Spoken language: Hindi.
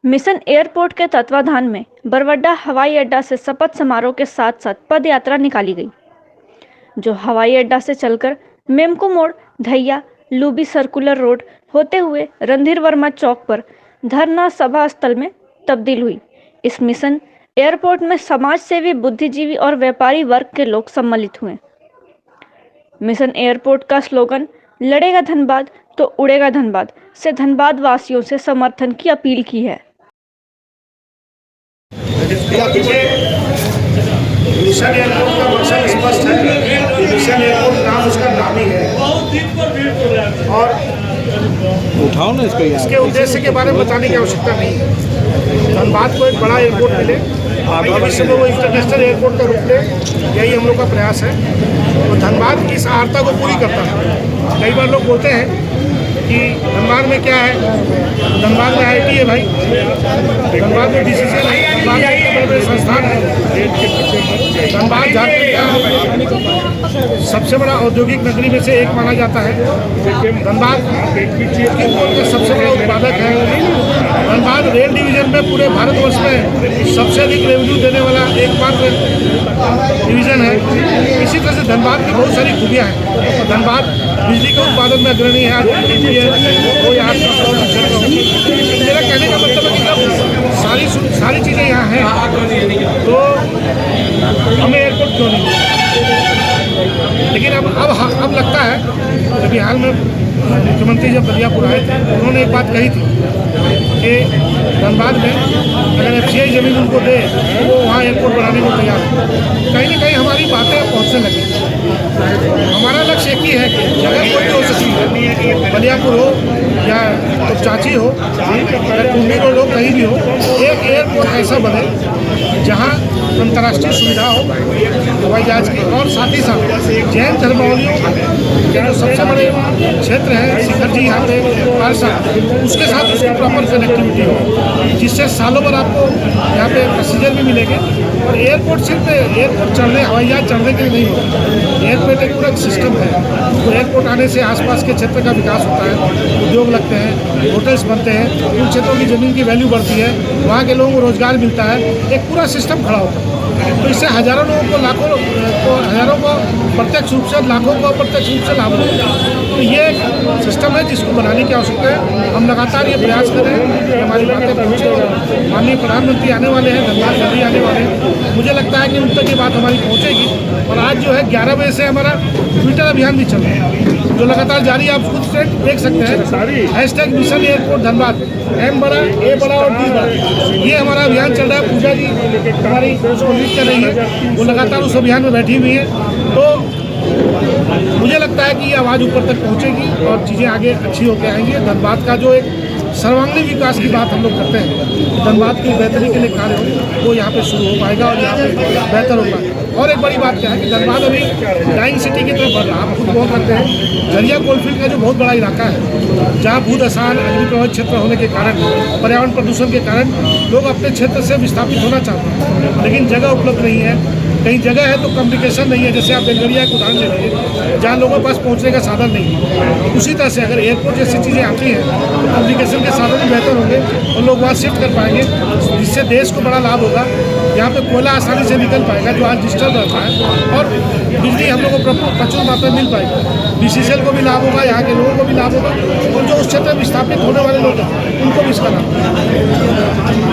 मिशन एयरपोर्ट के तत्वाधान में बरवड्डा हवाई अड्डा से शपथ समारोह के साथ साथ पद यात्रा निकाली गई, जो हवाई अड्डा से चलकर मेमको मोड़, धैया, लूबी सर्कुलर रोड होते हुए रणधीर वर्मा चौक पर धरना सभा स्थल में तब्दील हुई। इस मिशन एयरपोर्ट में समाज सेवी, बुद्धिजीवी और व्यापारी वर्ग के लोग सम्मिलित हुए। मिशन एयरपोर्ट का स्लोगन लड़ेगा धनबाद तो उड़ेगा धनबाद से धनबाद वासियों से समर्थन की अपील की है। मिशन एयरपोर्ट का मकसद स्पष्ट है। मिशन एयरपोर्ट नाम उसका नाम ही है और उठाओ ना इसके उद्देश्य के बारे में बताने की आवश्यकता नहीं है। धनबाद को एक बड़ा एयरपोर्ट मिले, भविष्य में वो इंटरनेशनल एयरपोर्ट का रूप ले, यही हम लोग का प्रयास है। तो धनबाद की इस आर्ता को पूरी करता है। कई बार लोग बोलते हैं कि धनबाद में क्या है, धनबाद में IIT है भाई, धनबाद में DCCL है, धनबाद में बड़े बड़े संस्थान है। धनबाद झारखंड का सबसे बड़ा औद्योगिक नगरी में से एक माना जाता है। धनबाद का सबसे बड़ा उत्पादक है। धनबाद रेल डिवीजन में पूरे भारतवर्ष में सबसे अधिक रेवेन्यू देने वाला एकमात्र डिवीजन है। इसी तरह से धनबाद की बहुत सारी खूबियाँ हैं। धनबाद बिजली के उत्पादन में अग्रणी है। आज कोई मेरा कहने का मतलब है कि जब सारी चीज़ें यहाँ हैं तो हमें एयरपोर्ट क्यों नहीं। लेकिन अब लगता है, अभी हाल में मुख्यमंत्री जब बलियापुर आए थे, उन्होंने एक बात कही थी कि धनबाद में अगर FCI ज़मीन उनको दे तो वो वहाँ एयरपोर्ट बनाने को तैयार है। कहीं ना कहीं हमारी बातें पहुँचने लगी। हमारा लक्ष्य एक ही है कि जगह कोई हो सकती है, बलियापुर हो या तो चाची हो या कुंडी रोड हो, कहीं भी हो, एक एयरपोर्ट ऐसा बने जहाँ अंतर्राष्ट्रीय सुविधा हो हवाई जहाज की, और साथ ही साथ जैन धर्मावलियों के जो सबसे बड़े क्षेत्र हैं, शिखर जी यहाँ पे पारसा, उसके साथ उसकी प्रॉपर कनेक्टिविटी हो, जिससे सालों भर आपको यहाँ पे पैसेंजर भी मिलेंगे। और एयरपोर्ट सिर्फ एयरपोर्ट चढ़ने, हवाई जहाज चढ़ने के लिए नहीं होता। एयरपोर्ट एक पूरा सिस्टम है। तो एयरपोर्ट आने से आसपास के क्षेत्र का विकास होता है, उद्योग लगते हैं, होटल्स बनते हैं, उन क्षेत्रों की ज़मीन की वैल्यू बढ़ती है, वहाँ के लोगों को रोजगार मिलता है, एक पूरा सिस्टम खड़ा होता है। तो इससे हज़ारों लोगों को, हज़ारों को प्रत्यक्ष रूप से, लाखों को अप्रत्यक्ष रूप से लाभ होता है। तो ये एक सिस्टम है जिसको बनाने की आवश्यकता है। हम लगातार ये प्रयास कर रहे हैं कि हमारी बातें पहुँचे। माननीय प्रधानमंत्री आने वाले हैं, धनबाद जल्दी आने वाले हैं। मुझे लगता है कि उन तक ये बात हमारी पहुँचेगी। और आज जो है 11 बजे से हमारा ट्विटर अभियान भी चल रहा है, जो लगातार जारी है। आप खुद से देख सकते हैं, #मिशन एयरपोर्ट धनबाद, M बड़ा, A बड़ा और D बड़ा, ये हमारा अभियान चल रहा है। पूजा जी हमारी उसको लीड कर रही है, वो लगातार उस अभियान में बैठी हुई है। तो मुझे लगता है कि ये आवाज़ ऊपर तक पहुंचेगी और चीज़ें आगे अच्छी होकर आएंगी। धनबाद का जो एक सर्वांगीण विकास की बात हम लोग करते हैं, धनबाद की बेहतरी के लिए कार्य हो, वो यहाँ पे शुरू हो पाएगा और यहाँ पे बेहतर हो पाएगा। और एक बड़ी बात क्या है कि धनबाद अभी डाइंग सिटी की तरफ बढ़ रहा है। आप खुद बहुत करते हैं, झरिया कोलफील्ड का जो बहुत बड़ा इलाका है, जहाँ भू दसान, अग्नि प्रभावित क्षेत्र होने के कारण, पर्यावरण प्रदूषण के कारण लोग अपने क्षेत्र से विस्थापित होना चाहते हैं, लेकिन जगह उपलब्ध नहीं है। कहीं जगह है तो कम्युनिकेशन नहीं है। जैसे आप बेलगरिया एक उदाहरण ले लीजिए, जहाँ लोगों के पास पहुँचने का साधन नहीं है। उसी तरह से अगर एयरपोर्ट जैसी चीज़ें आती हैं तो कम्युनिकेशन के साधन भी बेहतर होंगे और लोग वहाँ शिफ्ट कर पाएंगे, जिससे देश को बड़ा लाभ होगा। यहाँ पे कोयला आसानी से निकल पाएगा जो आज डिस्टर्ब रहता है, और बिजली हम लोग को प्रचुर मात्रा में मिल पाएगी। DCCL को भी लाभ होगा, यहाँ के लोगों को भी लाभ होगा, और जो उस क्षेत्र में विस्थापित होने वाले लोग हैं उनको भी इसका लाभ होगा।